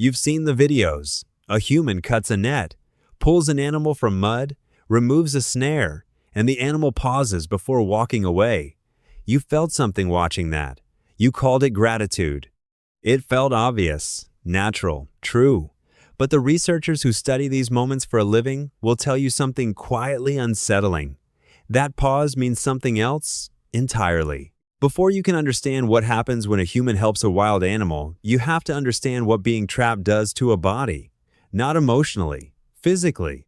You've seen the videos. A human cuts a net, pulls an animal from mud, removes a snare, and the animal pauses before walking away. You felt something watching that. You called it gratitude. It felt obvious, natural, true. But the researchers who study these moments for a living will tell you something quietly unsettling. That pause means something else entirely. Before you can understand what happens when a human helps a wild animal, you have to understand what being trapped does to a body. Not emotionally, physically.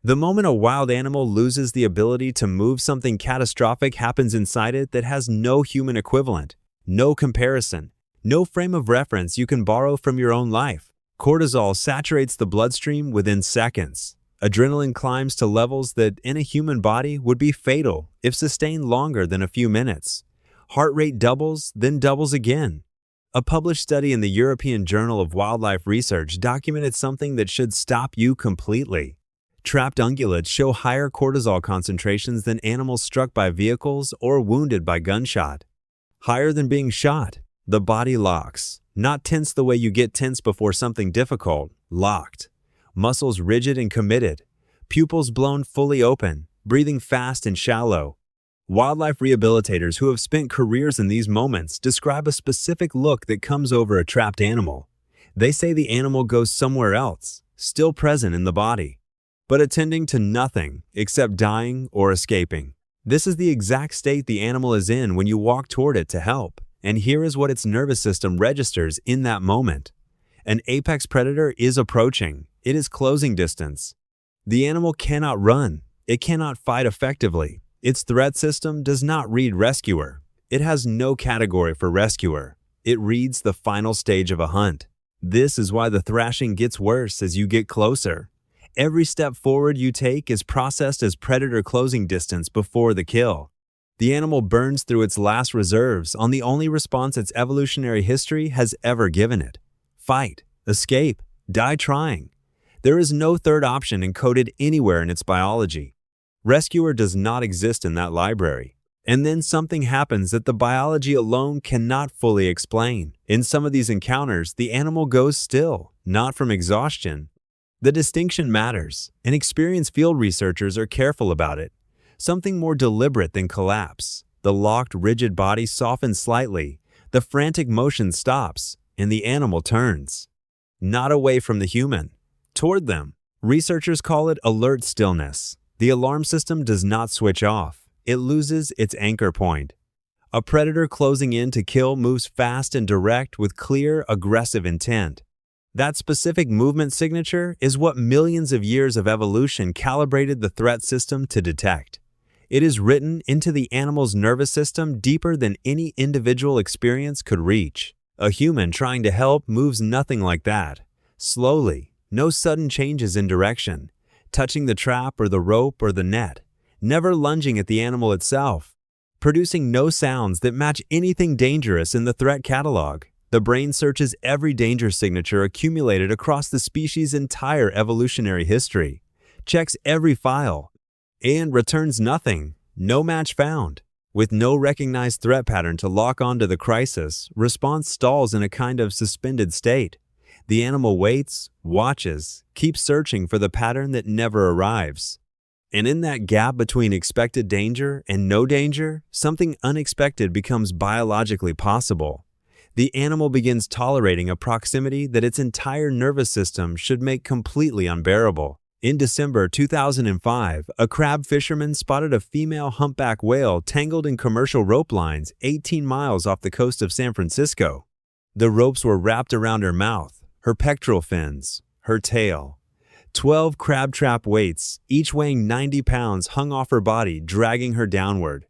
The moment a wild animal loses the ability to move, something catastrophic happens inside it that has no human equivalent, no comparison, no frame of reference you can borrow from your own life. Cortisol saturates the bloodstream within seconds. Adrenaline climbs to levels that in a human body would be fatal if sustained longer than a few minutes. Heart rate doubles, then doubles again. A published study in the European Journal of Wildlife Research documented something that should stop you completely. Trapped ungulates show higher cortisol concentrations than animals struck by vehicles or wounded by gunshot. Higher than being shot. The body locks. Not tense the way you get tense before something difficult. Locked. Muscles rigid and committed. Pupils blown fully open. Breathing fast and shallow. Wildlife rehabilitators who have spent careers in these moments describe a specific look that comes over a trapped animal. They say the animal goes somewhere else, still present in the body, but attending to nothing except dying or escaping. This is the exact state the animal is in when you walk toward it to help, and here is what its nervous system registers in that moment. An apex predator is approaching. It is closing distance. The animal cannot run. It cannot fight effectively. Its threat system does not read rescuer. It has no category for rescuer. It reads the final stage of a hunt. This is why the thrashing gets worse as you get closer. Every step forward you take is processed as predator closing distance before the kill. The animal burns through its last reserves on the only response its evolutionary history has ever given it. Fight, escape, die trying. There is no third option encoded anywhere in its biology. Rescuer does not exist in that library. And then something happens that the biology alone cannot fully explain. In some of these encounters, the animal goes still, not from exhaustion. The distinction matters, and experienced field researchers are careful about it. Something more deliberate than collapse. The locked, rigid body softens slightly, the frantic motion stops, and the animal turns. Not away from the human, toward them. Researchers call it alert stillness. The alarm system does not switch off. It loses its anchor point. A predator closing in to kill moves fast and direct with clear, aggressive intent. That specific movement signature is what millions of years of evolution calibrated the threat system to detect. It is written into the animal's nervous system deeper than any individual experience could reach. A human trying to help moves nothing like that. Slowly, no sudden changes in direction. Touching the trap or the rope or the net, never lunging at the animal itself, producing no sounds that match anything dangerous in the threat catalog. The brain searches every danger signature accumulated across the species' entire evolutionary history, checks every file, and returns nothing, no match found. With no recognized threat pattern to lock onto the crisis, response stalls in a kind of suspended state. The animal waits, watches, keeps searching for the pattern that never arrives. And in that gap between expected danger and no danger, something unexpected becomes biologically possible. The animal begins tolerating a proximity that its entire nervous system should make completely unbearable. In December 2005, a crab fisherman spotted a female humpback whale tangled in commercial rope lines 18 miles off the coast of San Francisco. The ropes were wrapped around her mouth, her pectoral fins, her tail. 12 crab trap weights, each weighing 90 pounds, hung off her body, dragging her downward.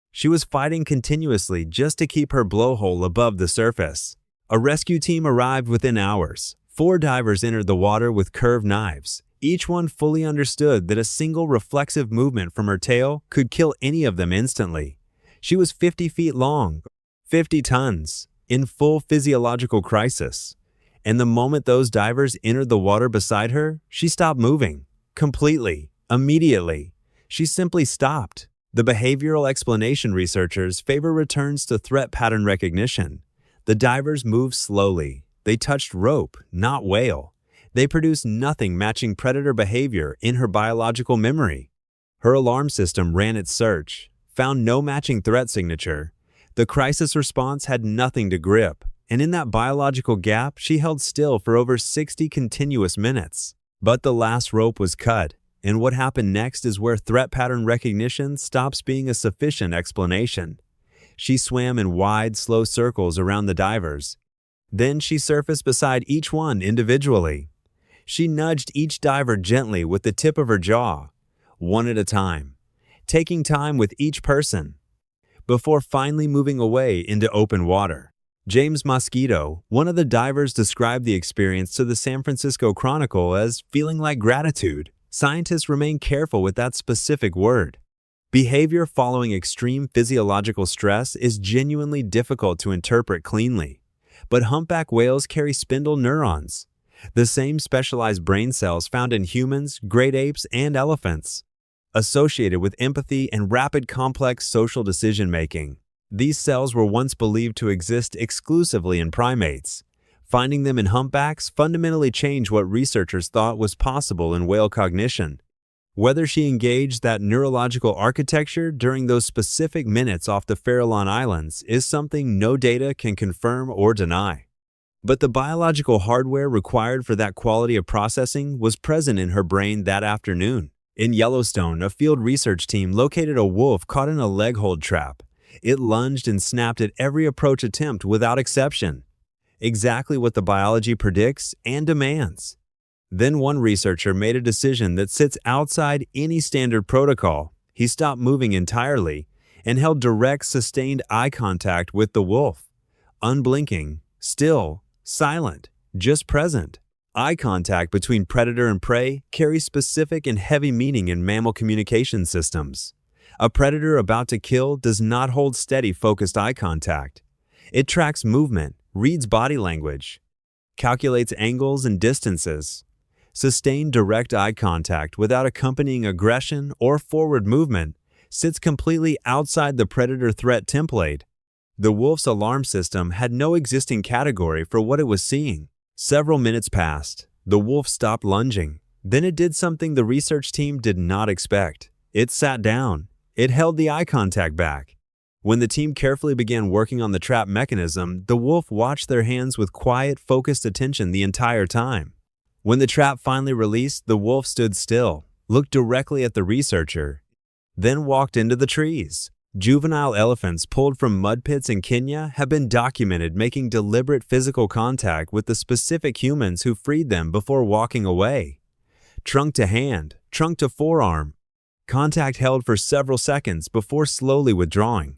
She was fighting continuously just to keep her blowhole above the surface. A rescue team arrived within hours. 4 divers entered the water with curved knives. Each one fully understood that a single reflexive movement from her tail could kill any of them instantly. She was 50 feet long, 50 tons, in full physiological crisis. And the moment those divers entered the water beside her, she stopped moving. Completely. Immediately. She simply stopped. The behavioral explanation researchers favor returns to threat pattern recognition. The divers moved slowly, They touched rope, not whale. They produced nothing matching predator behavior in her biological memory. Her alarm system ran its search, found no matching threat signature. The crisis response had nothing to grip, and in that biological gap, she held still for over 60 continuous minutes. But the last rope was cut, and what happened next is where threat pattern recognition stops being a sufficient explanation. She swam in wide, slow circles around the divers. Then she surfaced beside each one individually. She nudged each diver gently with the tip of her jaw, one at a time, taking time with each person, before finally moving away into open water. James Mosquito, one of the divers, described the experience to the San Francisco Chronicle as feeling like gratitude. Scientists remain careful with that specific word. Behavior following extreme physiological stress is genuinely difficult to interpret cleanly. But humpback whales carry spindle neurons, the same specialized brain cells found in humans, great apes, and elephants, associated with empathy and rapid complex social decision-making. These cells were once believed to exist exclusively in primates. Finding them in humpbacks fundamentally changed what researchers thought was possible in whale cognition. Whether she engaged that neurological architecture during those specific minutes off the Farallon Islands is something no data can confirm or deny. But the biological hardware required for that quality of processing was present in her brain that afternoon. In Yellowstone, a field research team located a wolf caught in a leg hold trap. It lunged and snapped at every approach attempt without exception. Exactly what the biology predicts and demands. Then one researcher made a decision that sits outside any standard protocol. He stopped moving entirely and held direct, sustained eye contact with the wolf. Unblinking, still, silent, just present. Eye contact between predator and prey carries specific and heavy meaning in mammal communication systems. A predator about to kill does not hold steady, focused eye contact. It tracks movement, reads body language, calculates angles and distances. Sustained direct eye contact without accompanying aggression or forward movement sits completely outside the predator threat template. The wolf's alarm system had no existing category for what it was seeing. Several minutes passed. The wolf stopped lunging. Then it did something the research team did not expect. It sat down. It held the eye contact back. When the team carefully began working on the trap mechanism, the wolf watched their hands with quiet, focused attention the entire time. When the trap finally released, the wolf stood still, looked directly at the researcher, then walked into the trees. Juvenile elephants pulled from mud pits in Kenya have been documented making deliberate physical contact with the specific humans who freed them before walking away. Trunk to hand, trunk to forearm. Contact held for several seconds before slowly withdrawing.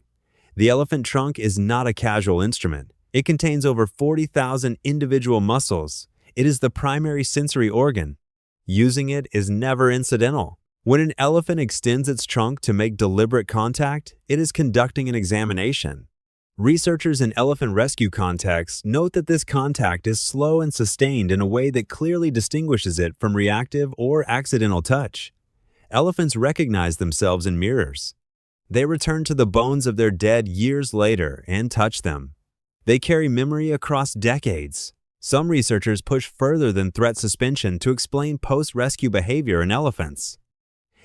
The elephant trunk is not a casual instrument. It contains over 40,000 individual muscles. It is the primary sensory organ. Using it is never incidental. When an elephant extends its trunk to make deliberate contact, it is conducting an examination. Researchers in elephant rescue contexts note that this contact is slow and sustained in a way that clearly distinguishes it from reactive or accidental touch. Elephants recognize themselves in mirrors. They return to the bones of their dead years later and touch them. They carry memory across decades. Some researchers push further than threat suspension to explain post-rescue behavior in elephants.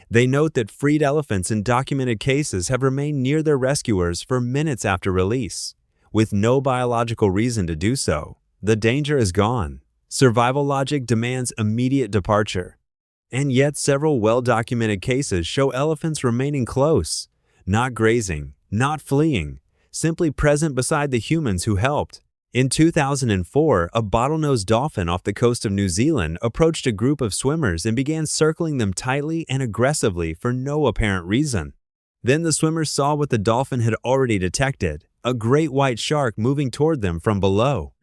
They note that freed elephants in documented cases have remained near their rescuers for minutes after release, with no biological reason to do so. The danger is gone. Survival logic demands immediate departure. And yet several well-documented cases show elephants remaining close, not grazing, not fleeing, simply present beside the humans who helped. In 2004, a bottlenose dolphin off the coast of New Zealand approached a group of swimmers and began circling them tightly and aggressively for no apparent reason. Then the swimmers saw what the dolphin had already detected, a great white shark moving toward them from below.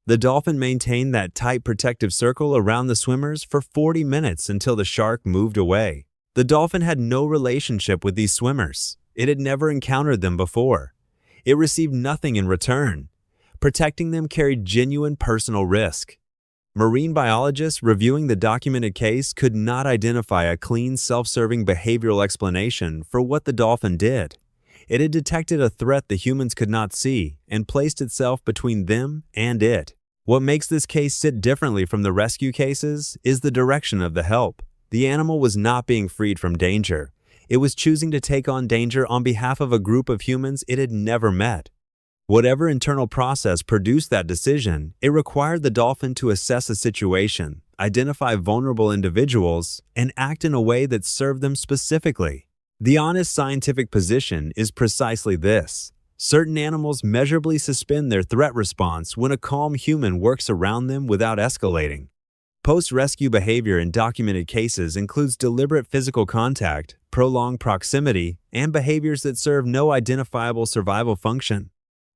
The dolphin maintained that tight protective circle around the swimmers for 40 minutes until the shark moved away. The dolphin had no relationship with these swimmers. It had never encountered them before. It received nothing in return. Protecting them carried genuine personal risk. Marine biologists reviewing the documented case could not identify a clean, self-serving behavioral explanation for what the dolphin did. It had detected a threat the humans could not see and placed itself between them and it. What makes this case sit differently from the rescue cases is the direction of the help. The animal was not being freed from danger. It was choosing to take on danger on behalf of a group of humans it had never met. Whatever internal process produced that decision, it required the dolphin to assess a situation, identify vulnerable individuals, and act in a way that served them specifically. The honest scientific position is precisely this. Certain animals measurably suspend their threat response when a calm human works around them without escalating. Post-rescue behavior in documented cases includes deliberate physical contact, prolonged proximity, and behaviors that serve no identifiable survival function.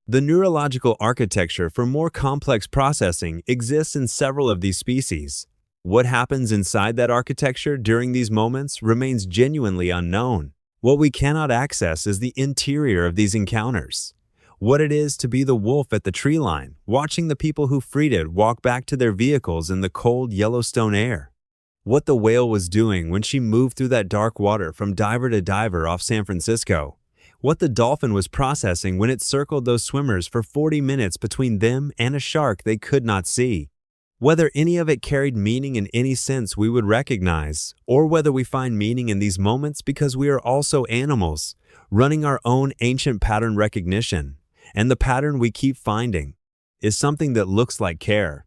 The neurological architecture for more complex processing exists in several of these species. What happens inside that architecture during these moments remains genuinely unknown. What we cannot access is the interior of these encounters. What it is to be the wolf at the tree line, watching the people who freed it walk back to their vehicles in the cold Yellowstone air. What the whale was doing when she moved through that dark water from diver to diver off San Francisco. What the dolphin was processing when it circled those swimmers for 40 minutes between them and a shark they could not see. Whether any of it carried meaning in any sense we would recognize, or whether we find meaning in these moments because we are also animals, running our own ancient pattern recognition, and the pattern we keep finding is something that looks like care.